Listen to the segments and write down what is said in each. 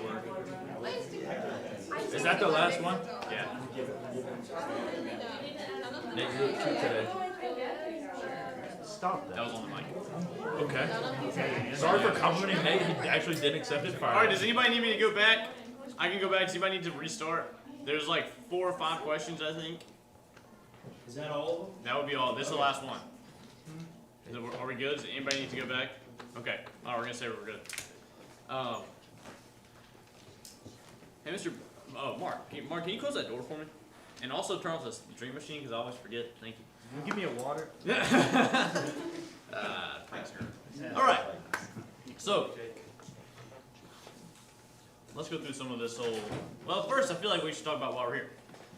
work. Is that the last one? Yeah. Nate, you did 2 today. Stop That that. was on the mic. Okay. Sorry for complimenting Nate. He actually did accept it. All right, does anybody need me to go back? I can go back. Does anybody need to restart? There's like 4 or 5 questions, I think. Is that all? That would be all. This is the last one. Are we good? Does anybody need to go back? Okay. All right, we're gonna say we're good. Hey, Mr. Mark. Can you close that door for me? And also turn off the drink machine because I always forget. Thank you. Can you give me a water? Thanks, sir. All right. So let's go through some of this whole. Well, first, I feel like we should talk about why we're here.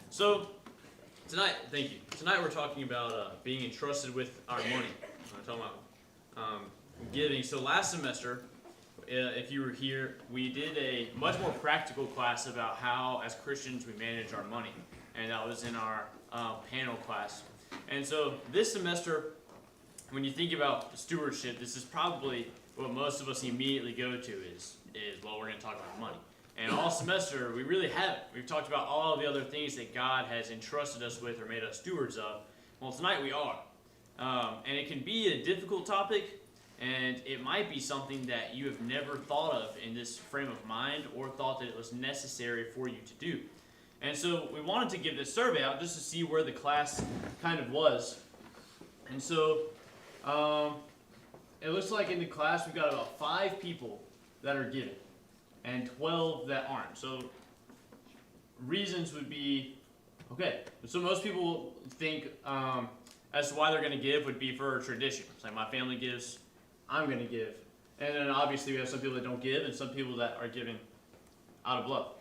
So tonight, thank you. Tonight we're talking about being entrusted with our money. We're talking about giving. So last semester, if you were here, we did a much more practical class about how, as Christians, we manage our money, and that was in our panel class. And so this semester, when you think about stewardship, this is probably what most of us immediately go to is well, we're going to talk about money. And all semester, we really haven't. We've talked about all of the other things that God has entrusted us with or made us stewards of. Well, tonight we are. And it can be a difficult topic, and it might be something that you have never thought of in this frame of mind or thought that it was necessary for you to do. And so we wanted to give this survey out just to see where the class kind of was. And so it looks like in the class we've got about 5 people that are giving and 12 that aren't. So reasons would be, okay, so most people think as to why they're going to give would be for tradition. It's like my family gives, I'm going to give. And then obviously we have some people that don't give and some people that are giving out of love.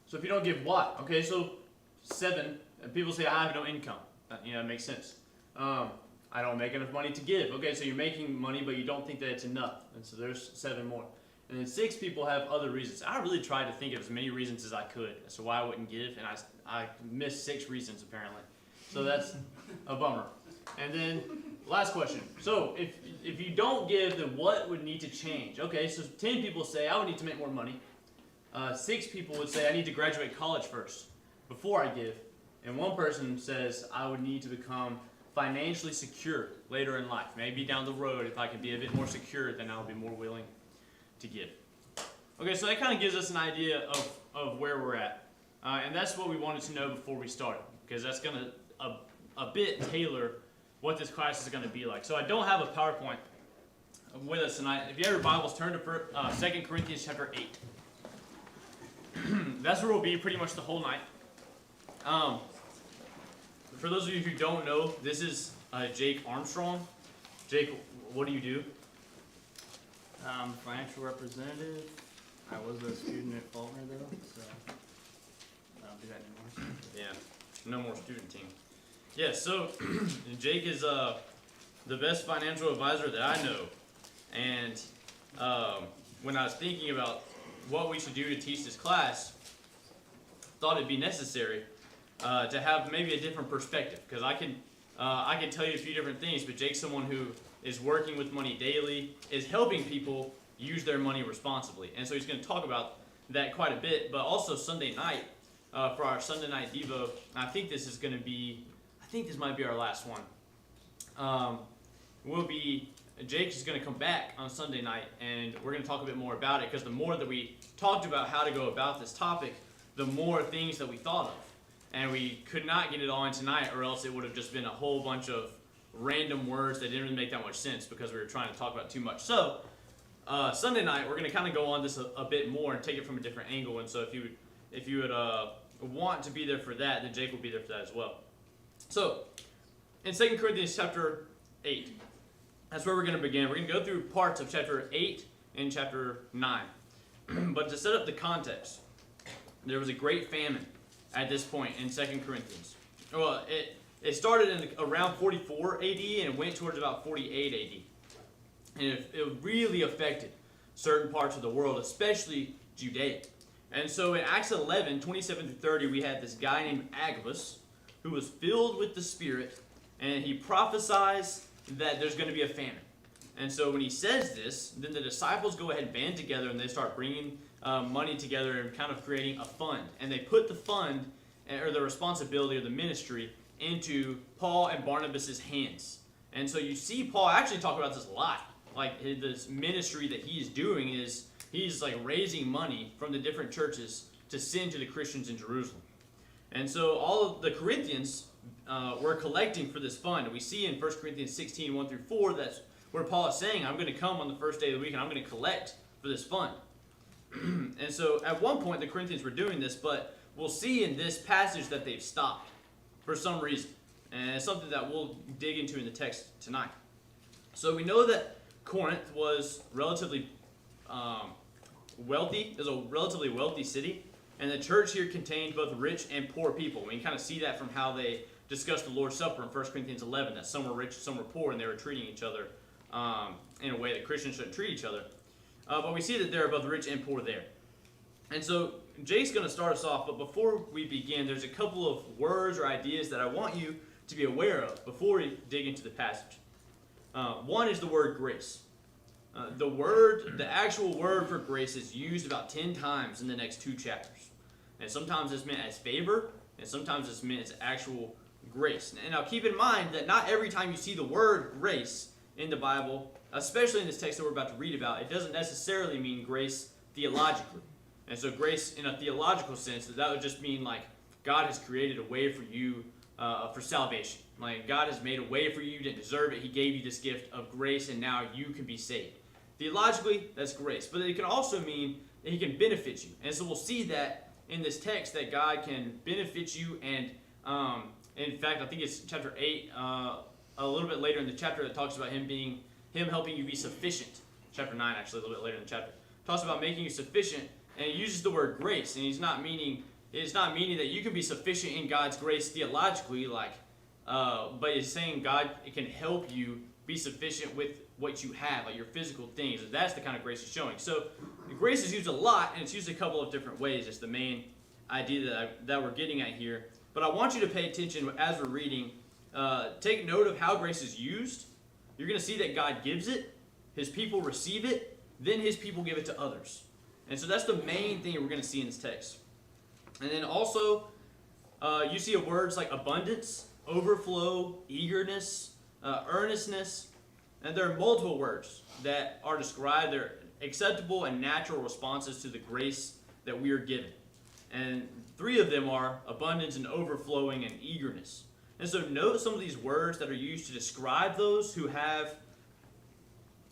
So if you don't give, what? Okay, so 7, and people say I have no income. That makes sense. I don't make enough money to give. Okay, so you're making money, but you don't think that it's enough. And so there's 7 more. And then 6 people have other reasons. I really tried to think of as many reasons as I could as to why I wouldn't give, and I missed 6 reasons apparently. So that's a bummer. And then last question. So if you don't give, then what would need to change? Okay, so 10 people say I would need to make more money. 6 people would say I need to graduate college first before I give. And 1 person says I would need to become financially secure later in life. Maybe down the road, if I can be a bit more secure, then I'll be more willing to give. Okay, so that kind of gives us an idea of where we're at. And that's what we wanted to know before we started, because that's going to a bit tailor what this class is going to be like. So I don't have a PowerPoint with us tonight. If you have your Bibles, turn to 2 Corinthians chapter 8. That's where we'll be pretty much the whole night. For those of you who don't know, this is Jake Armstrong. Jake, what do you do? I'm a financial representative. I was a student at Faulkner though, so I don't do that anymore. Yeah, no more student team. Yeah, so Jake is the best financial advisor that I know. And when I was thinking about what we should do to teach this class, thought it'd be necessary to have maybe a different perspective, because I can tell you a few different things, but Jake's someone who is working with money daily, is helping people use their money responsibly, and so he's going to talk about that quite a bit. But also Sunday night for our Sunday night Devo, I think this might be our last one. Jake is going to come back on Sunday night, and we're going to talk a bit more about it, because the more that we talked about how to go about this topic, the more things that we thought of. And we could not get it all in tonight, or else it would have just been a whole bunch of random words that didn't really make that much sense because we were trying to talk about too much. So Sunday night, we're going to kind of go on this a bit more and take it from a different angle. And so if you would want to be there for that, then Jake will be there for that as well. So in 2 Corinthians chapter 8, that's where we're going to begin. We're going to go through parts of chapter 8 and chapter 9. But to set up the context, there was a great famine at this point in 2 Corinthians. Well, it started in around 44 AD and it went towards about 48 AD. And it really affected certain parts of the world, especially Judea. And so in Acts 11, 27 through 30, we had this guy named Agabus who was filled with the Spirit, and he prophesies that there's going to be a famine. And so when he says this, then the disciples go ahead and band together and they start bringing money together and kind of creating a fund. And they put the fund, or the responsibility of the ministry, into Paul and Barnabas' hands. And so you see Paul actually talk about this a lot. Like this ministry that he's doing is he's like raising money from the different churches to send to the Christians in Jerusalem. And so all of the Corinthians were collecting for this fund. And we see in 1 Corinthians 16, 1 through 4, that's where Paul is saying, I'm going to come on the first day of the week and I'm going to collect for this fund. And so at one point the Corinthians were doing this, but we'll see in this passage that they've stopped for some reason. And it's something that we'll dig into in the text tonight. So we know that Corinth was relatively wealthy. It was a relatively wealthy city. And the church here contained both rich and poor people. We can kind of see that from how they discussed the Lord's Supper in 1 Corinthians 11, that some were rich, some were poor, and they were treating each other in a way that Christians shouldn't treat each other. But we see that there are both rich and poor there. And so Jake's going to start us off, but before we begin, there's a couple of words or ideas that I want you to be aware of before we dig into the passage. One is the word grace. The actual word for grace is used about 10 times in the next 2 chapters. And sometimes it's meant as favor, and sometimes it's meant as actual grace. And now keep in mind that not every time you see the word grace in the Bible, especially in this text that we're about to read about, it doesn't necessarily mean grace theologically. And so grace in a theological sense, that would just mean like God has created a way for you for salvation. Like God has made a way for you, you didn't deserve it. He gave you this gift of grace and now you can be saved. Theologically, that's grace. But it can also mean that he can benefit you. And so we'll see that in this text that God can benefit you. And in fact, I think it's chapter 8, a little bit later in the chapter that talks about him helping you be sufficient. Chapter 9, actually, a little bit later in the chapter. Talks about making you sufficient. And he uses the word grace. And it's not meaning that you can be sufficient in God's grace theologically, but it's saying God can help you be sufficient with what you have, like your physical things. That's the kind of grace he's showing. So grace is used a lot, and it's used a couple of different ways. It's the main idea that we're getting at here. But I want you to pay attention as we're reading. Take note of how grace is used. You're going to see that God gives it, his people receive it, then his people give it to others. And so that's the main thing we're going to see in this text. And then also, you see words like abundance, overflow, eagerness, earnestness. And there are multiple words that are described. They're acceptable and natural responses to the grace that we are given. And 3 of them are abundance and overflowing and eagerness. And so note some of these words that are used to describe those who have,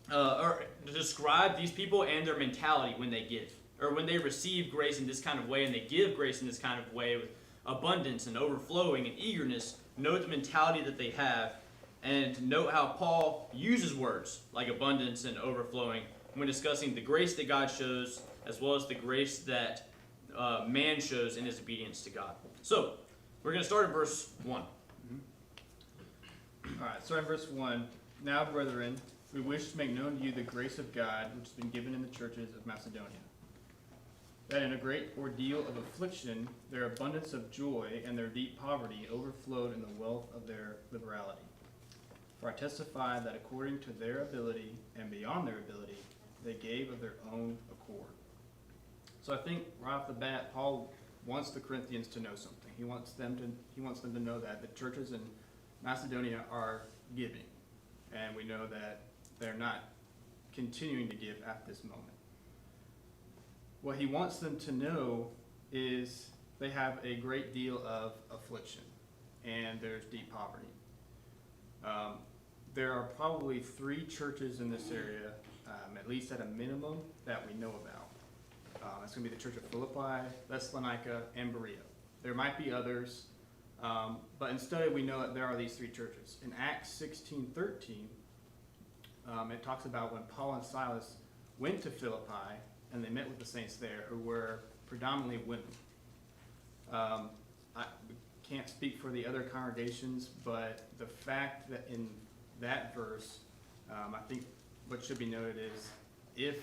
or to describe these people and their mentality when they give. Or when they receive grace in this kind of way and they give grace in this kind of way with abundance and overflowing and eagerness. Note the mentality that they have. And note how Paul uses words like abundance and overflowing when discussing the grace that God shows as well as the grace that man shows in his obedience to God. So, we're going to start in verse 1. Alright, starting verse 1. Now, brethren, we wish to make known to you the grace of God which has been given in the churches of Macedonia, that in a great ordeal of affliction their abundance of joy and their deep poverty overflowed in the wealth of their liberality. For I testify that according to their ability and beyond their ability, they gave of their own accord. So I think right off the bat, Paul wants the Corinthians to know something. He wants them to know that the churches in Macedonia are giving, and we know that they're not continuing to give at this moment. What he wants them to know is they have a great deal of affliction, and there's deep poverty. There are probably 3 churches in this area, at least at a minimum, that we know about. That's going to be the Church of Philippi, Thessalonica, and Berea. There might be others, but instead we know that there are these 3 churches. In Acts 16:13, it talks about when Paul and Silas went to Philippi, and they met with the saints there, who were predominantly women. I can't speak for the other congregations, but the fact that in that verse, I think what should be noted is if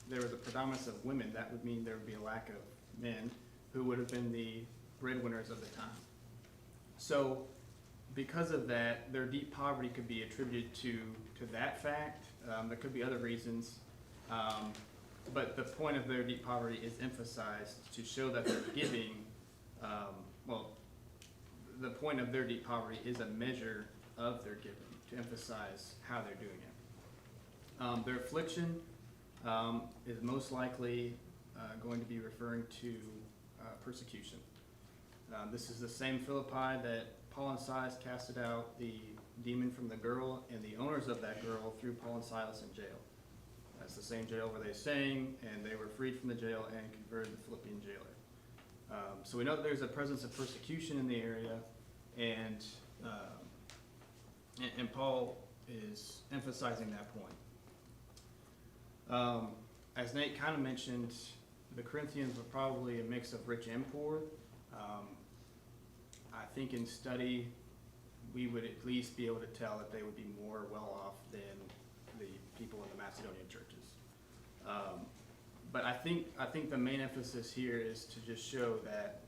there was a predominance of women, that would mean there would be a lack of men who would have been the breadwinners of the time. So because of that, their deep poverty could be attributed to that fact. There could be other reasons. but the point of their deep poverty is emphasized to show that they're giving, well, the point of their deep poverty is a measure of their giving, to emphasize how they're doing it. Their affliction is most likely going to be referring to persecution. This is the same Philippi that Paul and Silas casted out the demon from the girl, and the owners of that girl threw Paul and Silas in jail. That's the same jail where they sang, and they were freed from the jail and converted the Philippian jailer. So we know that there's a presence of persecution in the area, and Paul is emphasizing that point. As Nate kind of mentioned, the Corinthians were probably a mix of rich and poor. I think in study, we would at least be able to tell that they would be more well off than the people in the Macedonian churches. But I think the main emphasis here is to just show that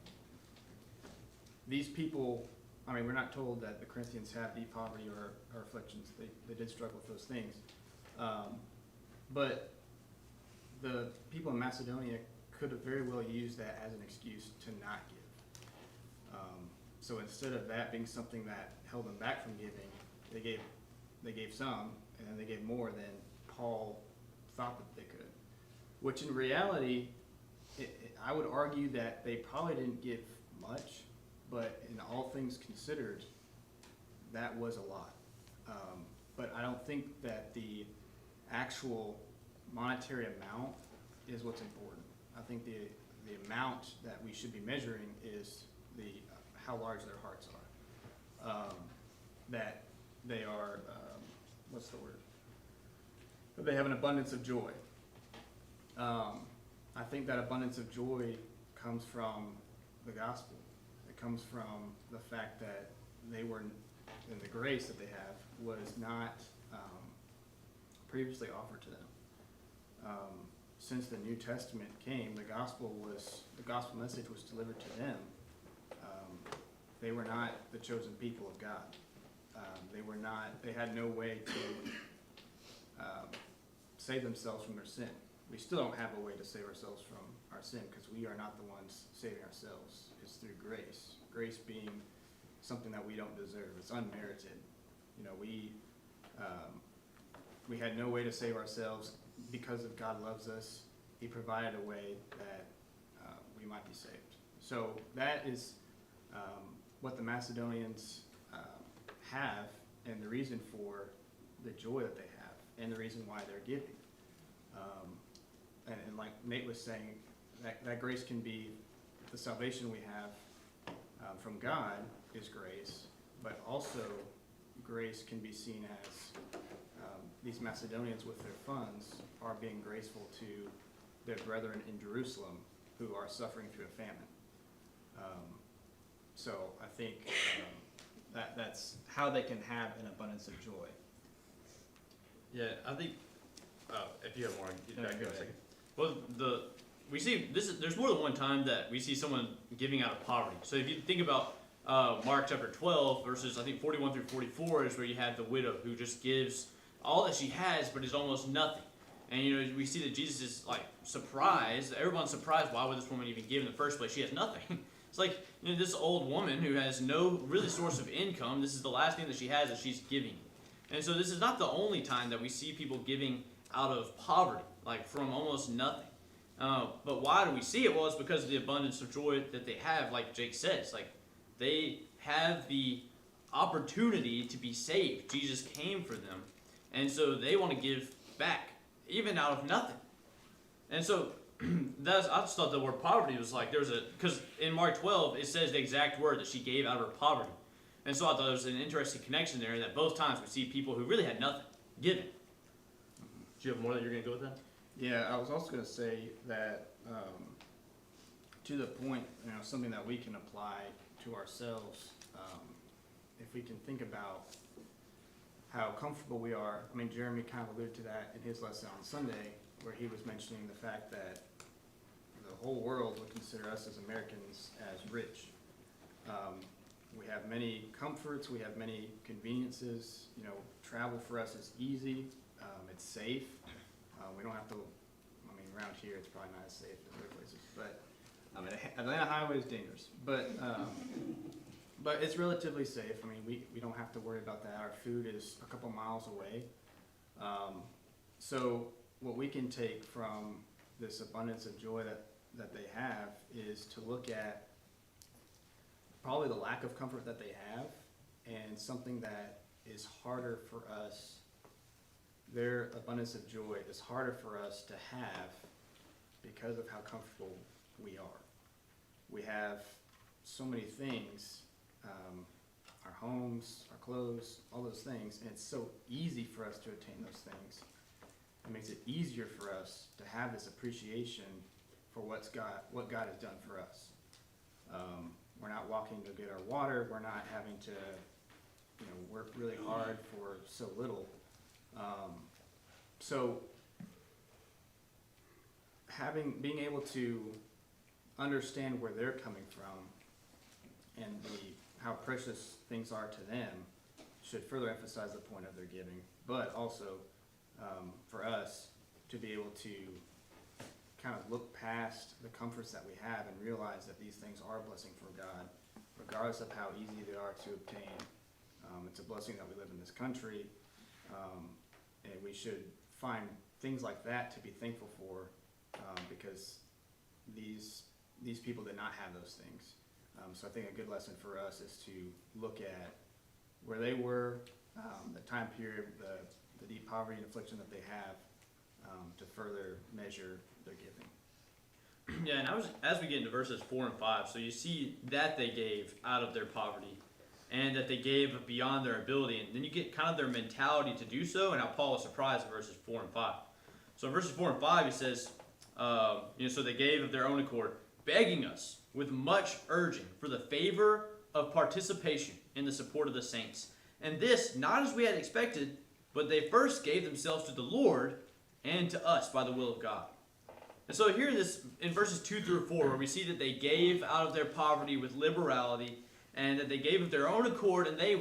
these people, I mean, we're not told that the Corinthians have deep poverty or afflictions. They did struggle with those things. But the people in Macedonia could have very well used that as an excuse to not give. So instead of that being something that held them back from giving, they gave some, and then they gave more than Paul thought that they could. Which in reality, I would argue that they probably didn't give much, but in all things considered, that was a lot. But I don't think that the actual monetary amount is what's important. I think the amount that we should be measuring is how large their hearts are. That they are, what's the word? That they have an abundance of joy. I think that abundance of joy comes from the gospel. It comes from the fact that they were, and the grace that they have was not previously offered to them. Since the New Testament came, the gospel message was delivered to them. They were not the chosen people of God. They had no way to save themselves from their sin. We still don't have a way to save ourselves from our sin because we are not the ones saving ourselves. It's through grace. Grace being something that we don't deserve. It's unmerited. You know, we had no way to save ourselves. Because of God loves us, He provided a way that we might be saved. So that is what the Macedonians have, and the reason for the joy that they have, and the reason why they're giving. And like Nate was saying, that grace can be the salvation we have from God is grace, but also grace can be seen as these Macedonians with their funds are being graceful to their brethren in Jerusalem who are suffering through a famine. So I think that's how they can have an abundance of joy. Yeah, I think, if you have more, get No, back go in a ahead. second. Well, we see, there's more than one time that we see someone giving out of poverty. So if you think about Mark chapter 12, verses, I think 41 through 44 is where you have the widow who just gives all that she has, but is almost nothing. And, you know, we see that Jesus is, like, surprised. Everyone's surprised, why would this woman even give in the first place? She has nothing. It's like, you know, this old woman who has no really source of income, this is the last thing that she has, that she's giving. And so this is not the only time that we see people giving out of poverty, like from almost nothing. But why do we see it? Well, it's because of the abundance of joy that they have, like Jake says. Like, they have the opportunity to be saved. Jesus came for them. And so they want to give back, even out of nothing. And so I just thought the word poverty was like, because in Mark 12, it says the exact word that she gave out of her poverty. And so I thought there was an interesting connection there, that both times we see people who really had nothing giving. Do you have more that you're going to go with that? Yeah, I was also going to say that to the point, you know, something that we can apply to ourselves, if we can think about how comfortable we are. I mean, Jeremy kind of alluded to that in his lesson on Sunday, where he was mentioning the fact that the whole world would consider us as Americans as rich. We have many comforts, we have many conveniences. You know, travel for us is easy, it's safe. We don't have to, I mean, around here, it's probably not as safe as other places. But Atlanta Highway is dangerous, but it's relatively safe. I mean, we don't have to worry about that. Our food is a couple miles away. So what we can take from this abundance of joy that they have is to look at probably the lack of comfort that they have and something that is harder for us. Their abundance of joy is harder for us to have because of how comfortable we are. We have so many things, our homes, our clothes, all those things, and it's so easy for us to attain those things. It makes it easier for us to have this appreciation for what God has done for us. We're not walking to get our water. We're not having to, work really hard for so little. So being able to understand where they're coming from and how precious things are to them should further emphasize the point of their giving, but also for us to be able to kind of look past the comforts that we have and realize that these things are a blessing from God, regardless of how easy they are to obtain. It's a blessing that we live in this country, and we should find things like that to be thankful for, because these people did not have those things. So I think a good lesson for us is to look at where they were, the time period, the deep poverty and affliction that they have, to further measure their giving. Yeah, and as we get into verses 4 and 5, so you see that they gave out of their poverty and that they gave beyond their ability, and then you get kind of their mentality to do so and how Paul is surprised in verses 4 and 5. So in verses 4 and 5 he says, so they gave of their own accord, begging us with much urging for the favor of participation in the support of the saints. And this, not as we had expected, but they first gave themselves to the Lord and to us by the will of God. And so here in verses 2 through 4, where we see that they gave out of their poverty with liberality, and that they gave of their own accord, and they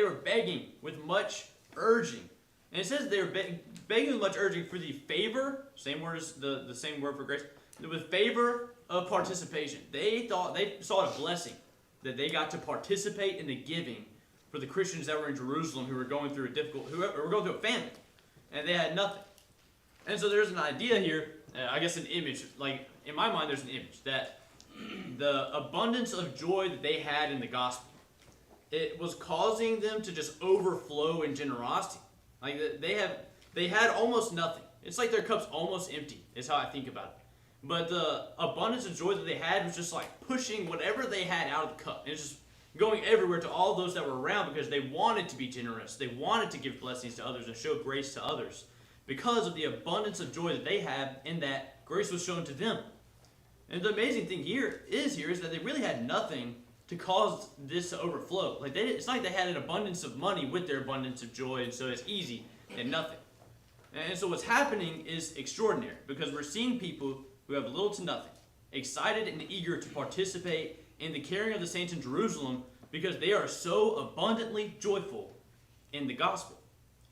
were begging with much urging. And it says they were begging with much urging for the favor, same word as the same word for grace, with favor of participation. They saw a blessing that they got to participate in the giving for the Christians that were in Jerusalem who were going through who were going through a famine, and they had nothing. And so there's an idea here, I guess an image, like in my mind there's an image that the abundance of joy that they had in the gospel, it was causing them to just overflow in generosity. Like they had almost nothing. It's like their cup's almost empty, is how I think about it. But the abundance of joy that they had was just like pushing whatever they had out of the cup. It's just going everywhere to all those that were around because they wanted to be generous. They wanted to give blessings to others and show grace to others because of the abundance of joy that they had in that grace was shown to them. And the amazing thing here is that they really had nothing to cause this to overflow. It's not like they had an abundance of money with their abundance of joy, and so it's easy and nothing. And so what's happening is extraordinary because we're seeing people who have little to nothing, excited and eager to participate in the carrying of the saints in Jerusalem because they are so abundantly joyful in the gospel.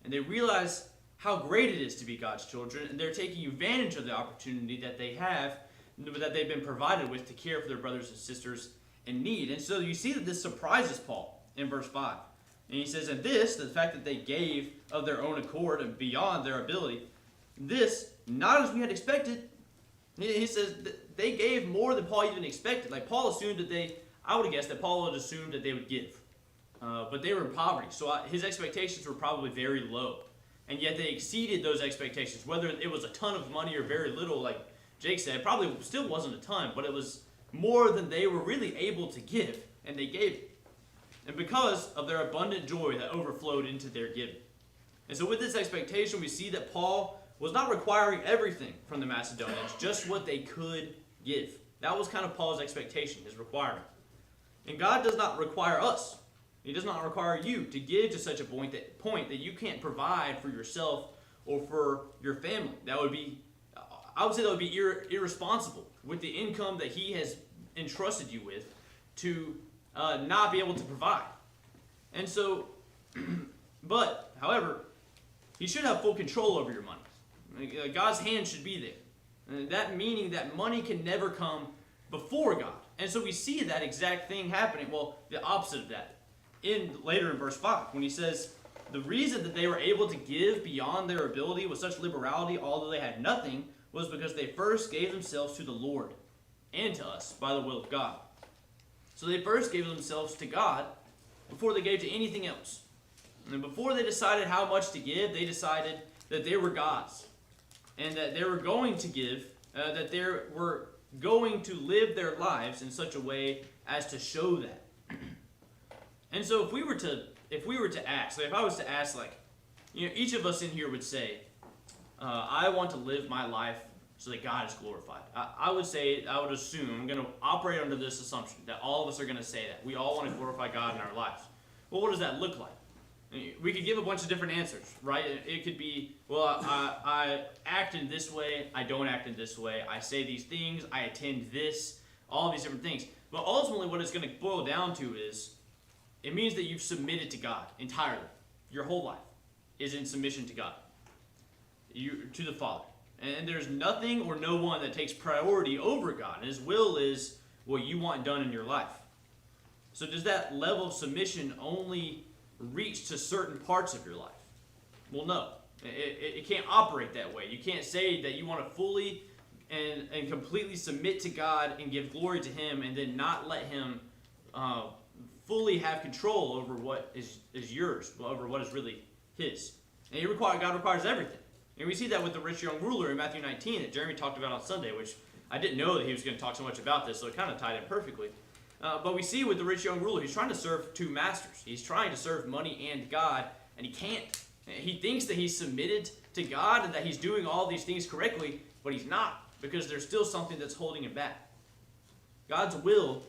And they realize how great it is to be God's children, and they're taking advantage of the opportunity that they have, that they've been provided with to care for their brothers and sisters in need. And so you see that this surprises Paul in verse 5. And he says, and this, the fact that they gave of their own accord and beyond their ability, this, not as we had expected. He says that they gave more than Paul even expected. Like Paul assumed that I would have guessed that Paul had assumed that they would give. But they were in poverty, so his expectations were probably very low. And yet they exceeded those expectations, whether it was a ton of money or very little, like Jake said, probably still wasn't a ton, but it was more than they were really able to give, and they gave it. And because of their abundant joy that overflowed into their giving. And so with this expectation, we see that Paul was not requiring everything from the Macedonians, just what they could give. That was kind of Paul's expectation, his requirement. And God does not require us. He does not require you to give to such a point that you can't provide for yourself or for your family. That would be, I would say that would be irresponsible with the income that he has entrusted you with to not be able to provide. And so, however, he should have full control over your money. God's hand should be there. And that meaning that money can never come before God. And so we see that exact thing happening. Well, the opposite of that. Later in verse 5, when he says, the reason that they were able to give beyond their ability with such liberality, although they had nothing, was because they first gave themselves to the Lord and to us by the will of God. So they first gave themselves to God before they gave to anything else. And before they decided how much to give, they decided that they were God's. And that they were going to give, that they were going to live their lives in such a way as to show that. And so if we were to ask, like if I was to ask, like, each of us in here would say, I want to live my life so that God is glorified. I would assume, I'm going to operate under this assumption that all of us are going to say that. We all want to glorify God in our lives. Well, what does that look like? We could give a bunch of different answers, right? It could be, well, I act in this way, I don't act in this way, I say these things, I attend this, all these different things. But ultimately what it's going to boil down to is, it means that you've submitted to God entirely. Your whole life is in submission to God, to the Father. And there's nothing or no one that takes priority over God. And His will is what you want done in your life. So does that level of submission only reach to certain parts of your life? Well, no. It can't operate that way. You can't say that you want to fully and completely submit to God and give glory to Him and then not let Him fully have control over what is yours, over what is really His. And God requires everything. And we see that with the rich young ruler in Matthew 19 that Jeremy talked about on Sunday, which I didn't know that he was going to talk so much about this, so it kind of tied in perfectly. But we see with the rich young ruler, he's trying to serve two masters. He's trying to serve money and God, and he can't. He thinks that he's submitted to God and that he's doing all these things correctly, but he's not, because there's still something that's holding him back. God's will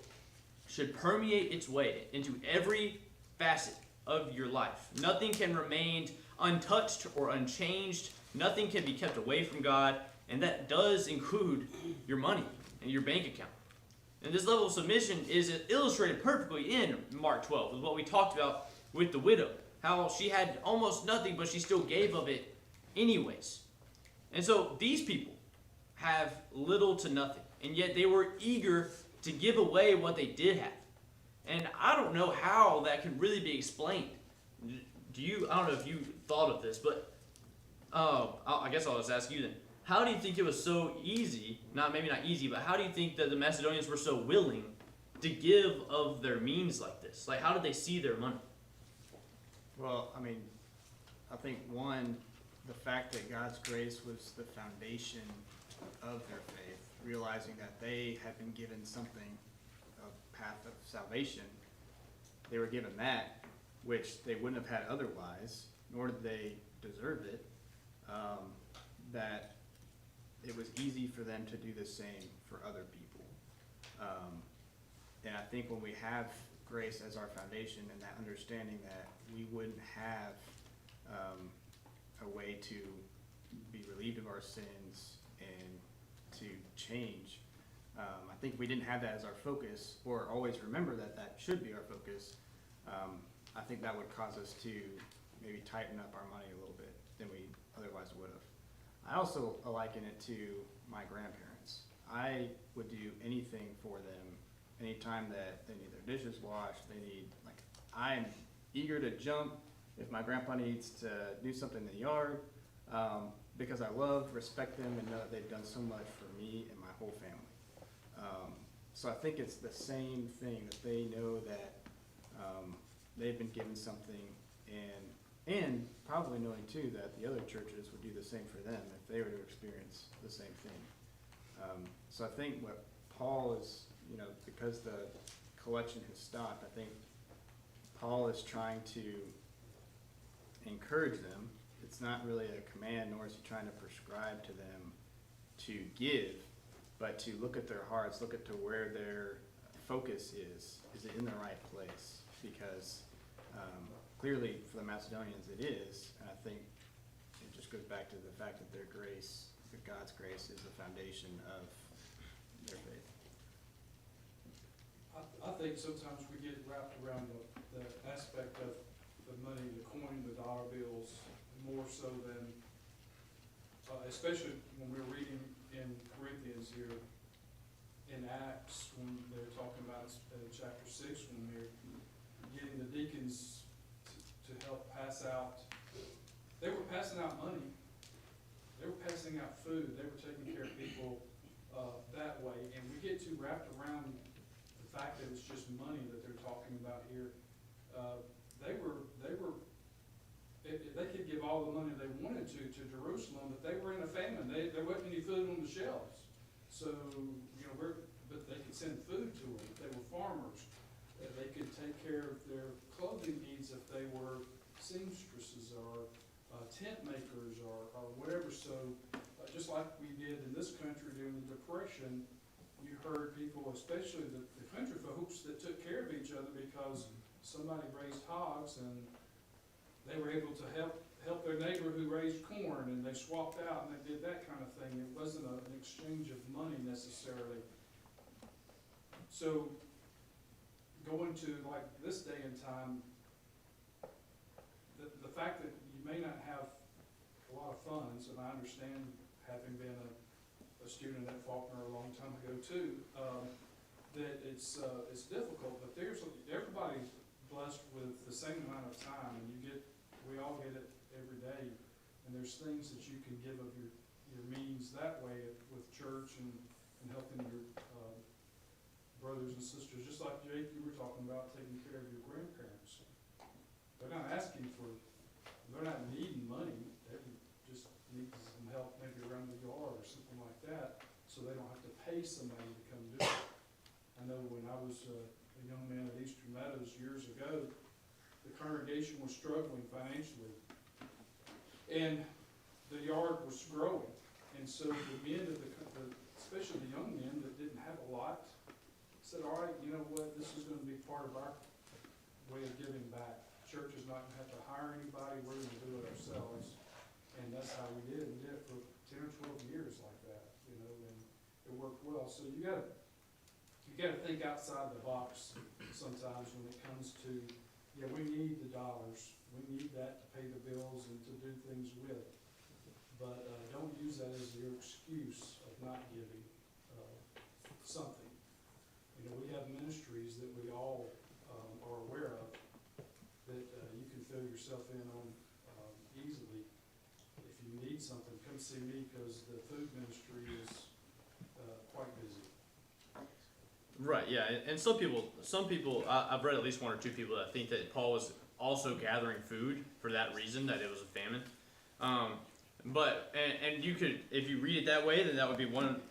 should permeate its way into every facet of your life. Nothing can remain untouched or unchanged. Nothing can be kept away from God, and that does include your money and your bank account. And this level of submission is illustrated perfectly in Mark 12, with what we talked about with the widow. How she had almost nothing, but she still gave of it anyways. And so these people have little to nothing, and yet they were eager to give away what they did have. And I don't know how that can really be explained. I don't know if you thought of this, but I guess I'll just ask you then. How do you think it was so easy, maybe not easy, but how do you think that the Macedonians were so willing to give of their means like this? Like, how did they see their money? Well, I think one, the fact that God's grace was the foundation of their faith, realizing that they had been given something, a path of salvation. They were given that, which they wouldn't have had otherwise, nor did they deserve it, that it was easy for them to do the same for other people. And I think when we have grace as our foundation and that understanding that we wouldn't have a way to be relieved of our sins and to change, I think if we didn't have that as our focus, or always remember that that should be our focus, I think that would cause us to maybe tighten up our money a little bit than we otherwise would have. I also liken it to my grandparents. I would do anything for them anytime that they need their dishes washed, I'm eager to jump if my grandpa needs to do something in the yard, because I love, respect them, and know that they've done so much for me and my whole family. So I think it's the same thing, that they know that they've been given something, and probably knowing too that the other churches would do the same for them if they were to experience the same thing. So I think what Paul is, because the collection has stopped, I think Paul is trying to encourage them. It's not really a command, nor is he trying to prescribe to them to give, but to look at their hearts, look at to where their focus is. Is it in the right place? Because clearly for the Macedonians it is, and I think it just goes back to the fact that their grace, that God's grace, is the foundation of their faith. I think sometimes we get wrapped around the aspect of the money, the coin, the dollar bills, more so than, especially when we're reading in Corinthians here, in Acts, when they're talking about chapter 6, when they're getting the deacons to help pass out. They were passing out money. They were passing out food. They were taking care of people that way. And we get too wrapped around the fact that it's just money that they're talking about here. They could give all the money they wanted to Jerusalem, but they were in a famine. There wasn't any food on the shelves. So, but they could send food to them if they were farmers. They could take care of their clothing needs if they were seamstresses or tent makers or whatever. So just like we did in this country during the Depression, you heard people, especially the country folks, that took care of each other because somebody raised hogs and they were able to help their neighbor who raised corn, and they swapped out and they did that kind of thing. It wasn't an exchange of money necessarily. So going to like this day and time, the fact that you may not have a lot of funds, and I understand having been a student at Faulkner a long time ago too, that it's difficult, but everybody's blessed with the same amount of time, and we all get it every day, and there's things that you can give of your means that way with church and helping your brothers and sisters, just like Jake, you were talking about taking care of your grandparents. They're not asking they're not needing money, they just need some help maybe around the yard or something like that, so they don't have to pay somebody to come do it. I know when I was a young man at Eastern Meadows years ago, the congregation was struggling financially, and the yard was growing, and so the men especially the young men that didn't have a lot, said, all right, you know what, this is going to be part of our way of giving back. Church is not going to have to hire anybody, we're going to do it ourselves, and that's how we did it. We did it for 10 or 12 years like that, and it worked well. So you got to think outside the box sometimes when it comes to, yeah, we need the dollars. We need that to pay the bills and to do things with. But don't use that as your excuse of not giving something. We have ministries that we all are aware of that you can fill yourself in on easily. If you need something, come see me because the food ministry is quite busy. Right, yeah, and some people, I've read at least one or two people that think that Paul was also gathering food for that reason, that it was a famine. But you could, if you read it that way, then that would be one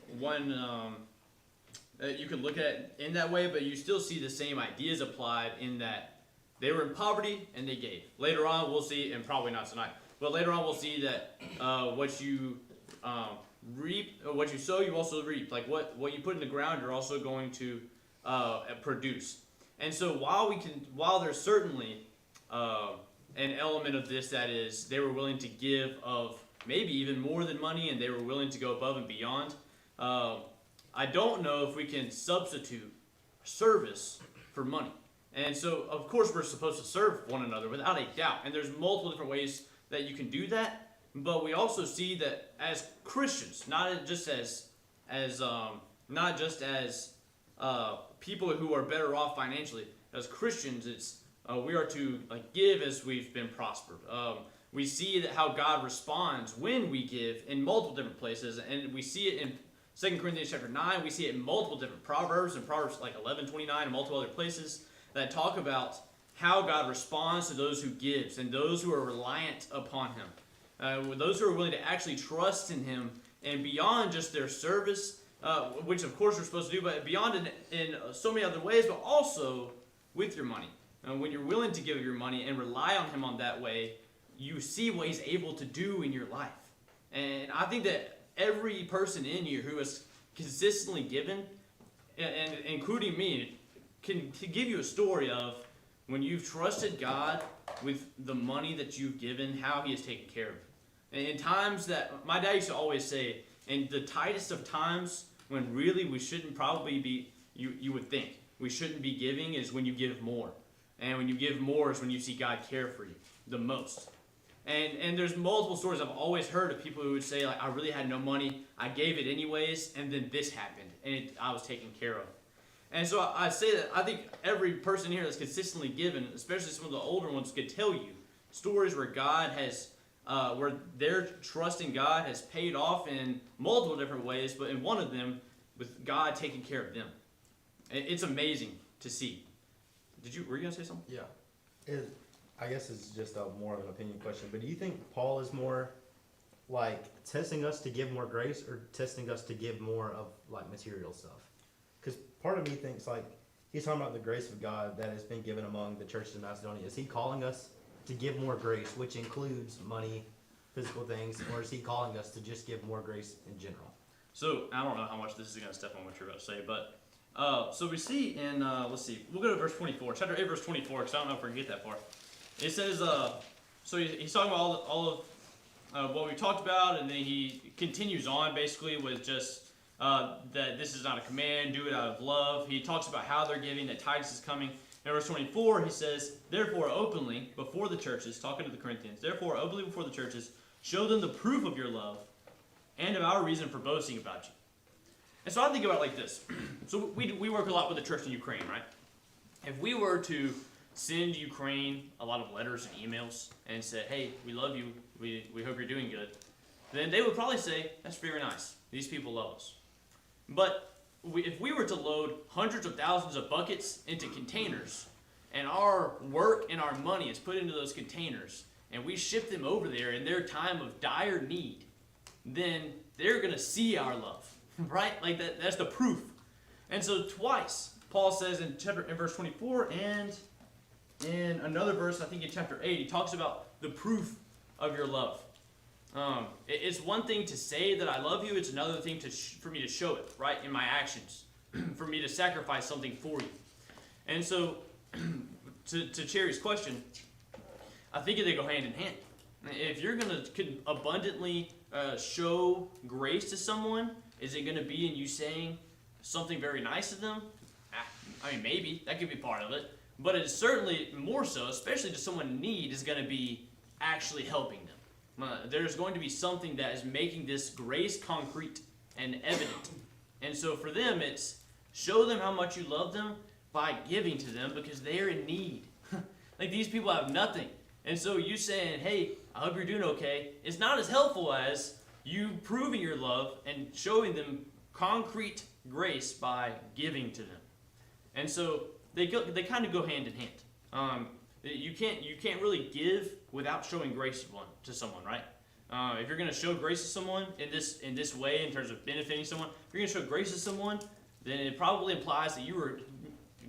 you could look at it in that way, but you still see the same ideas applied in that they were in poverty and they gave. Later on, we'll see, and probably not tonight, but later on we'll see that what you reap, or what you sow, you also reap. Like what you put in the ground, you're also going to produce. And so while there's certainly an element of this that is they were willing to give of maybe even more than money, and they were willing to go above and beyond. I don't know if we can substitute service for money. And so, of course, we're supposed to serve one another without a doubt. And there's multiple different ways that you can do that. But we also see that as Christians, not just as people who are better off financially. As Christians, it's we are to give as we've been prospered. We see that how God responds when we give in multiple different places, and we see it in 2 Corinthians chapter 9. We see it in multiple different Proverbs, and Proverbs like 11:29, and multiple other places that talk about how God responds to those who gives and those who are reliant upon Him. Those who are willing to actually trust in Him and beyond just their service, which of course we're supposed to do, but beyond in so many other ways, but also with your money. When you're willing to give your money and rely on Him on that way, you see what He's able to do in your life. And I think that every person in here who has consistently given, and including me, can give you a story of when you've trusted God with the money that you've given, how He has taken care of it. And in times that, my dad used to always say, in the tightest of times, when really we shouldn't probably be, you would think, we shouldn't be giving, is when you give more. And when you give more is when you see God care for you the most. And there's multiple stories I've always heard of people who would say, like, I really had no money, I gave it anyways, and then this happened, and I was taken care of. And so I say that I think every person here that's consistently given, especially some of the older ones, could tell you stories where God has, where their trust in God has paid off in multiple different ways, but in one of them, with God taking care of them. It's amazing to see. Were you gonna say something? Yeah. I guess it's just more of an opinion question, but do you think Paul is more like testing us to give more grace or testing us to give more of like material stuff? Because part of me thinks like he's talking about the grace of God that has been given among the churches in Macedonia. Is he calling us to give more grace, which includes money, physical things, or is he calling us to just give more grace in general? So I don't know how much this is going to step on what you're about to say, but so we see in let's see, we'll go to verse 24, chapter 8, verse 24, because I don't know if we're gonna get that far. It says, so he's talking about all of what we talked about, and then he continues on basically with just that this is not a command, do it out of love. He talks about how they're giving, that Titus is coming. In verse 24, he says, therefore openly before the churches, talking to the Corinthians, therefore openly before the churches, show them the proof of your love and of our reason for boasting about you. And so I think about it like this. So we work a lot with the church in Ukraine, right? If we were to send Ukraine a lot of letters and emails and say, hey, we love you, we hope you're doing good, then they would probably say, that's very nice. These people love us. But if we were to load hundreds of thousands of buckets into containers, and our work and our money is put into those containers, and we ship them over there in their time of dire need, then they're going to see our love, right? Like that's the proof. And so twice, Paul says in verse 24 and in another verse, I think in chapter 8, he talks about the proof of your love. It's one thing to say that I love you. It's another thing for me to show it, right, in my actions, for me to sacrifice something for you. And so, to Cherry's question, I think they go hand in hand. If you're going to abundantly show grace to someone, is it going to be in you saying something very nice to them? I mean, maybe. That could be part of it. But it's certainly more so, especially to someone in need, is going to be actually helping them. There's going to be something that is making this grace concrete and evident. And so for them, it's show them how much you love them by giving to them because they're in need. Like these people have nothing. And so you saying, hey, I hope you're doing okay, is not as helpful as you proving your love and showing them concrete grace by giving to them. And so they kind of go hand in hand. You can't really give without showing grace to someone, right? If you're going to show grace to someone in this way, in terms of benefiting someone, if you're going to show grace to someone, then it probably implies that you were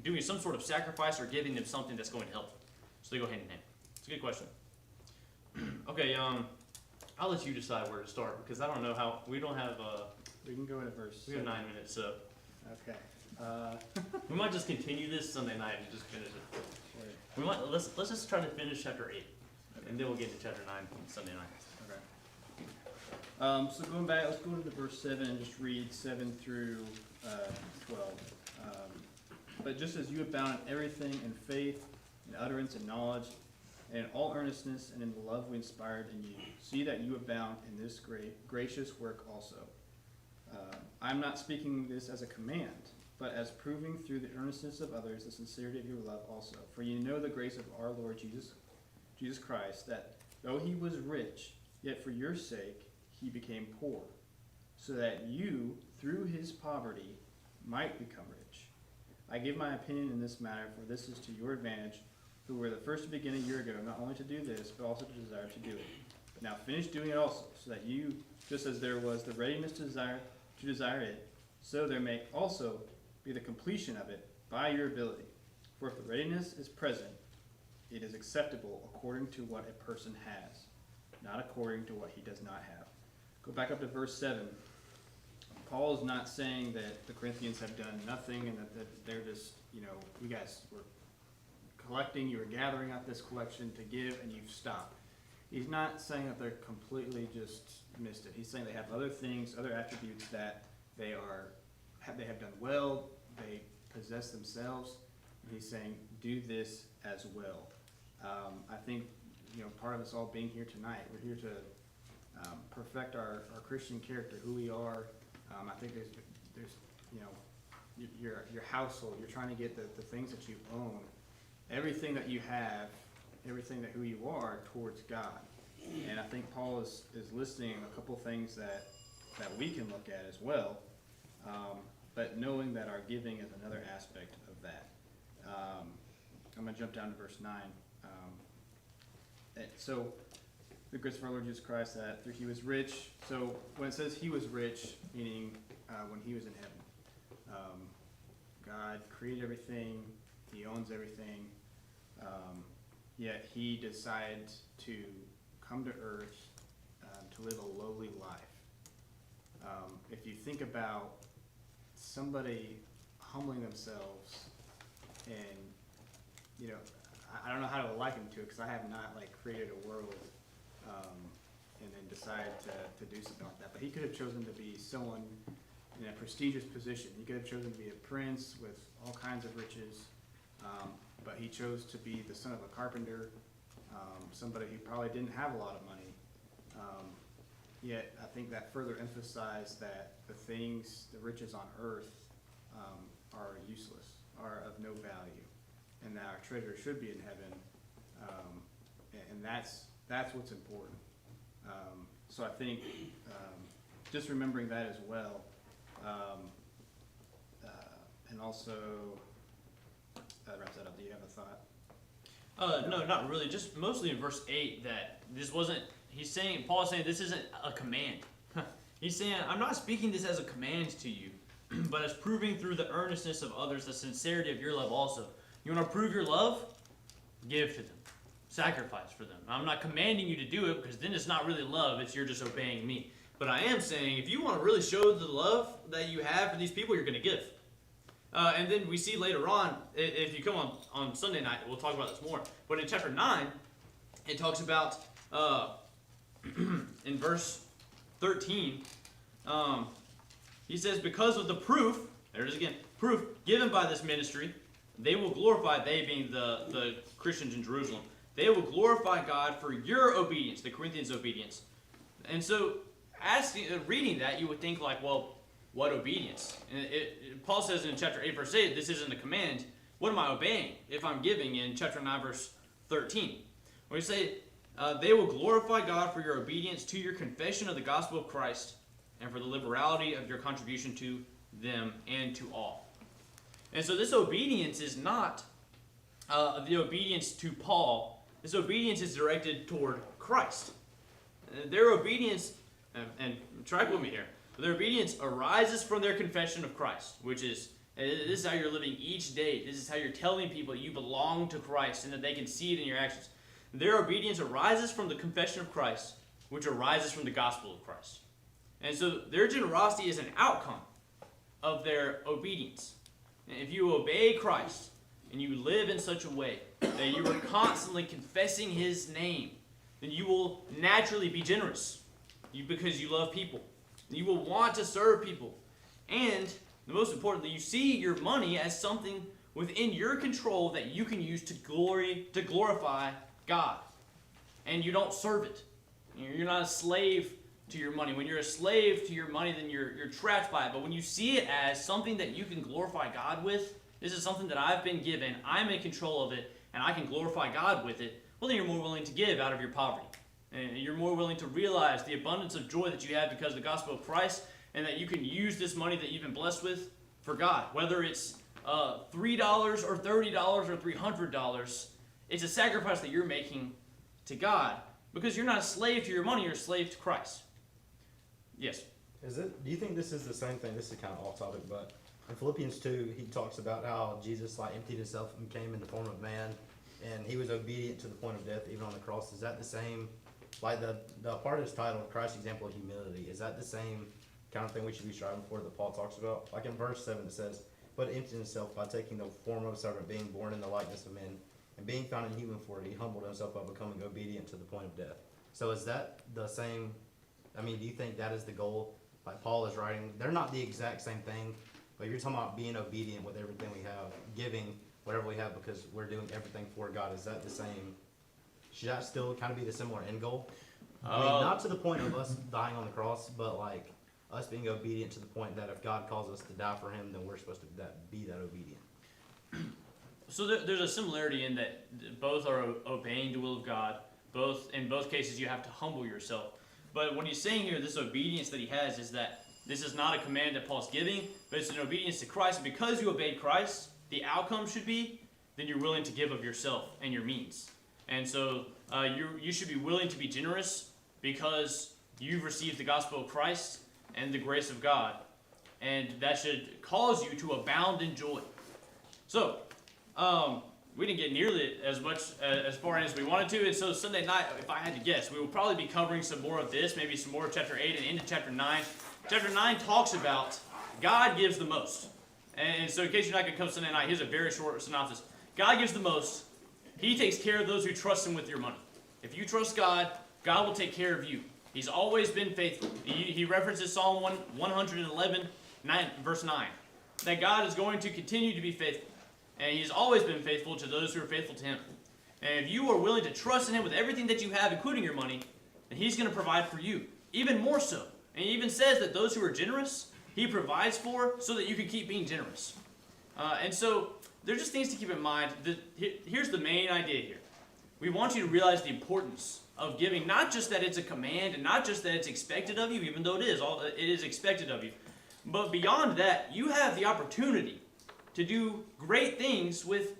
doing some sort of sacrifice or giving them something that's going to help. So they go hand in hand. It's a good question. Okay, I'll let you decide where to start because I don't know how. We don't have. We can go into verse. We have 9 minutes, so Okay. we might just continue this Sunday night and just finish it. Sure. We might let's just try to finish chapter 8, and then we'll get into chapter 9 on Sunday night. Okay. So going back, let's go to the verse 7 and just read 7 through 12. But just as you abound in everything, in faith, in utterance, and knowledge, and in all earnestness, and in the love we inspired in you, see that you abound in this great gracious work also. I'm not speaking this as a command, but as proving through the earnestness of others the sincerity of your love also. For you know the grace of our Lord Jesus Christ, that though he was rich, yet for your sake he became poor, so that you, through his poverty, might become rich. I give my opinion in this matter, for this is to your advantage, who were the first to begin a year ago, not only to do this, but also to desire to do it. But now finish doing it also, so that you, just as there was the readiness to desire it, so there may also be the completion of it by your ability. For if the readiness is present, it is acceptable according to what a person has, not according to what he does not have. Go back up to verse 7. Paul is not saying that the Corinthians have done nothing and that they're just, you guys were collecting, you were gathering up this collection to give and you've stopped. He's not saying that they're completely just missed it. He's saying they have other things, other attributes that they have done well, they possess themselves. And he's saying, do this as well. I think part of us all being here tonight. We're here to perfect our Christian character, who we are. I think there's your household. You're trying to get the things that you own, everything that you have, everything that who you are towards God. And I think Paul is listing a couple things that we can look at as well, but knowing that our giving is another aspect of that. I'm going to jump down to verse 9. So, the grace of our Lord Jesus Christ, that through he was rich. So, when it says he was rich, meaning when he was in heaven, God created everything, he owns everything, yet he decided to come to earth to live a lowly life. If you think about somebody humbling themselves, and I don't know how to liken to it because I have not created a world and then decided to do something like that. But he could have chosen to be someone in a prestigious position. He could have chosen to be a prince with all kinds of riches, but he chose to be the son of a carpenter, somebody who probably didn't have a lot of money. Yet I think that further emphasized that the riches on earth are useless, are of no value, and that our treasure should be in heaven, and that's what's important. So I think just remembering that as well, and also that wraps that up. Do you have a thought? No, not really. Just mostly in verse 8 that this wasn't, Paul is saying this isn't a command. He's saying, I'm not speaking this as a command to you, but as proving through the earnestness of others the sincerity of your love also. You want to prove your love? Give to them. Sacrifice for them. I'm not commanding you to do it because then it's not really love, it's you're just obeying me. But I am saying if you want to really show the love that you have for these people, you're going to give. And then we see later on, if you come on Sunday night, we'll talk about this more. But in chapter 9, it talks about, in verse 13, he says, because of the proof, there it is again, proof given by this ministry, they will glorify, they being the Christians in Jerusalem, they will glorify God for your obedience, the Corinthians' obedience. And so, reading that, you would think well, what obedience? And Paul says in chapter 8, verse 8, this isn't a command. What am I obeying if I'm giving in chapter 9, verse 13? When you say, they will glorify God for your obedience to your confession of the gospel of Christ and for the liberality of your contribution to them and to all. And so this obedience is not the obedience to Paul. This obedience is directed toward Christ. Their obedience, and track with me here, their obedience arises from their confession of Christ, which is, this is how you're living each day. This is how you're telling people you belong to Christ and that they can see it in your actions. Their obedience arises from the confession of Christ, which arises from the gospel of Christ. And so their generosity is an outcome of their obedience. And if you obey Christ and you live in such a way that you are constantly confessing his name, then you will naturally be generous because you love people. You will want to serve people. And, the most importantly, you see your money as something within your control that you can use to glorify God. And you don't serve it. You're not a slave to your money. When you're a slave to your money, then you're trapped by it. But when you see it as something that you can glorify God with, this is something that I've been given, I'm in control of it, and I can glorify God with it, well, then you're more willing to give out of your poverty. And you're more willing to realize the abundance of joy that you have because of the gospel of Christ, and that you can use this money that you've been blessed with for God. Whether it's $3 or $30 or $300, it's a sacrifice that you're making to God because you're not a slave to your money, you're a slave to Christ. Yes? Do you think this is the same thing? This is kind of off topic, but in Philippians 2, he talks about how Jesus emptied himself and came in the form of man, and he was obedient to the point of death, even on the cross. Is that the same? The part is titled Christ's Example of Humility. Is that the same kind of thing we should be striving for that Paul talks about? Like in verse 7 it says, but emptied himself by taking the form of a servant, being born in the likeness of men, and being found in human form, he humbled himself by becoming obedient to the point of death. So is that the same? Do you think that is the goal? Like Paul is writing, they're not the exact same thing, but you're talking about being obedient with everything we have, giving whatever we have because we're doing everything for God. Is that the same should that still kind of be the similar end goal? I Uh, mean, not to the point of us dying on the cross, but like us being obedient to the point that if God calls us to die for Him, then we're supposed to be that obedient. So there's a similarity in that both are obeying the will of God. In both cases, you have to humble yourself. But what he's saying here, this obedience that he has, is that this is not a command that Paul's giving, but it's an obedience to Christ. And because you obeyed Christ, the outcome should be then you're willing to give of yourself and your means. And so you should be willing to be generous because you've received the gospel of Christ and the grace of God. And that should cause you to abound in joy. So, we didn't get nearly as much as far as we wanted to, and so Sunday night, if I had to guess, we will probably be covering some more of this, maybe some more of chapter 8 and into chapter 9. Chapter 9 talks about God gives the most. And so in case you're not going to come Sunday night, here's a very short synopsis. God gives the most. He takes care of those who trust Him with your money. If you trust God, God will take care of you. He's always been faithful. He references Psalm 111, verse 9, that God is going to continue to be faithful. And He's always been faithful to those who are faithful to Him. And if you are willing to trust in Him with everything that you have, including your money, then He's going to provide for you, even more so. And He even says that those who are generous, He provides for so that you can keep being generous. And so there's just things to keep in mind. Here's the main idea here. We want you to realize the importance of giving, not just that it's a command and not just that it's expected of you, even though it is expected of you. But beyond that, you have the opportunity to do great things with,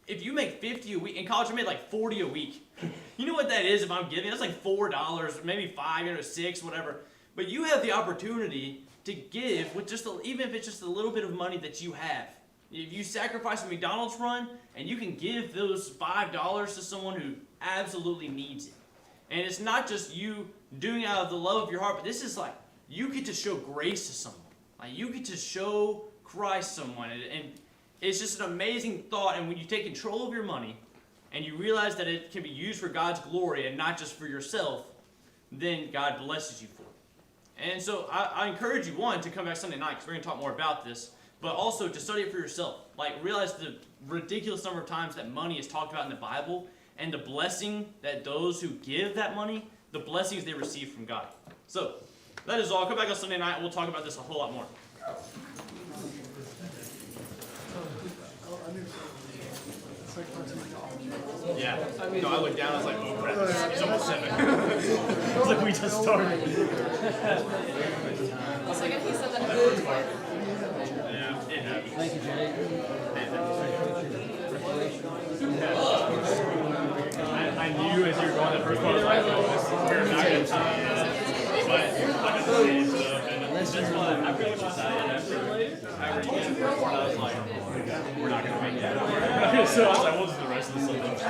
if you make 50 a week, in college I made like 40 a week. You know what that is if I'm giving? That's like $4, maybe $5, $6, whatever. But you have the opportunity to give with even if it's just a little bit of money that you have. If you sacrifice a McDonald's run and you can give those $5 to someone who absolutely needs it. And it's not just you doing it out of the love of your heart, but this is like, you get to show grace to someone. Like you get to show Christ someone. And it's just an amazing thought. And when you take control of your money and you realize that it can be used for God's glory and not just for yourself, then God blesses you for it. And so I encourage you, one, to come back Sunday night because we're going to talk more about this, but also to study it for yourself. Like realize the ridiculous number of times that money is talked about in the Bible and the blessing that those who give that money, the blessings they receive from God. So that is all. Come back on Sunday night and we'll talk about this a whole lot more. Yeah. No, I looked down, I was like, oh crap, it's almost 7. It's like we just started. A second he said that. Yeah, it happened. Thank you, Jay. I knew as you were going the first part, I was like, oh, this is we're not going to time. But I got the same stuff, and that's why I pretty much decided after you get the first part, I was like, we're not going to make it. So I was like, we'll just do the rest of the Sunday. I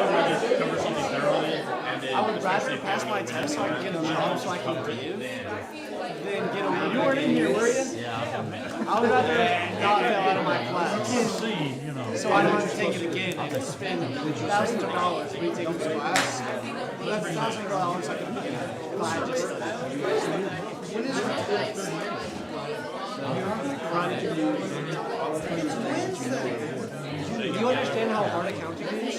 would rather cover something thoroughly, and then I would rather pass my test so I can get a job so I can give than get a. You weren't in here, were you? Yeah. I would rather not fail out of my class. So I don't have to take it again and spend thousands of dollars retaking this class. That's thousands of dollars I can get if I just. What is it? Do you understand how hard accounting is?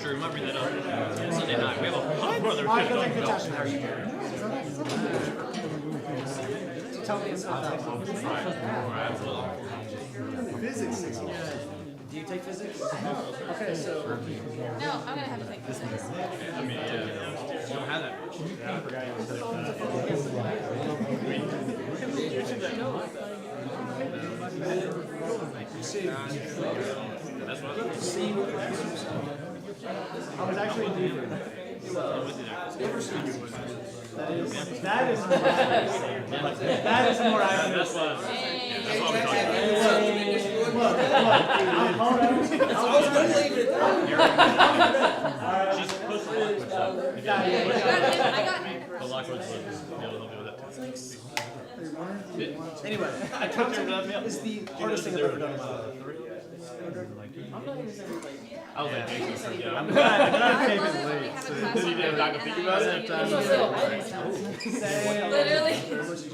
Sure, we might bring that up Sunday night. We have a whole brother. I feel like the test. How are you doing? Tell me about physics. Do you take physics? Okay, so. No, I'm gonna have to take this. I mean, yeah, you don't have that much. Yeah, I forgot you said that's what I was. I was actually different. That is more I That's what Hey. I'm talking She's supposed to lock what's up. I got But lock what's up. Yeah, we'll help you with that. Anyway, accounting is the hardest thing I've ever done in my life. I was like, yeah, I'm You never not gonna think about it. Literally.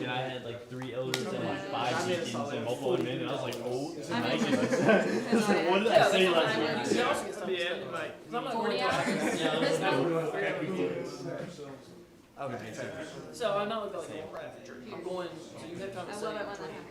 I had like 3 elders and like 5 rankings and multiple admin, and I was like, oh, I mean, what did I say last week? Yeah, like, 40 hours. This month. Okay. So I'm not looking like right after church. I'm going, so you have time I to love say it when that happens.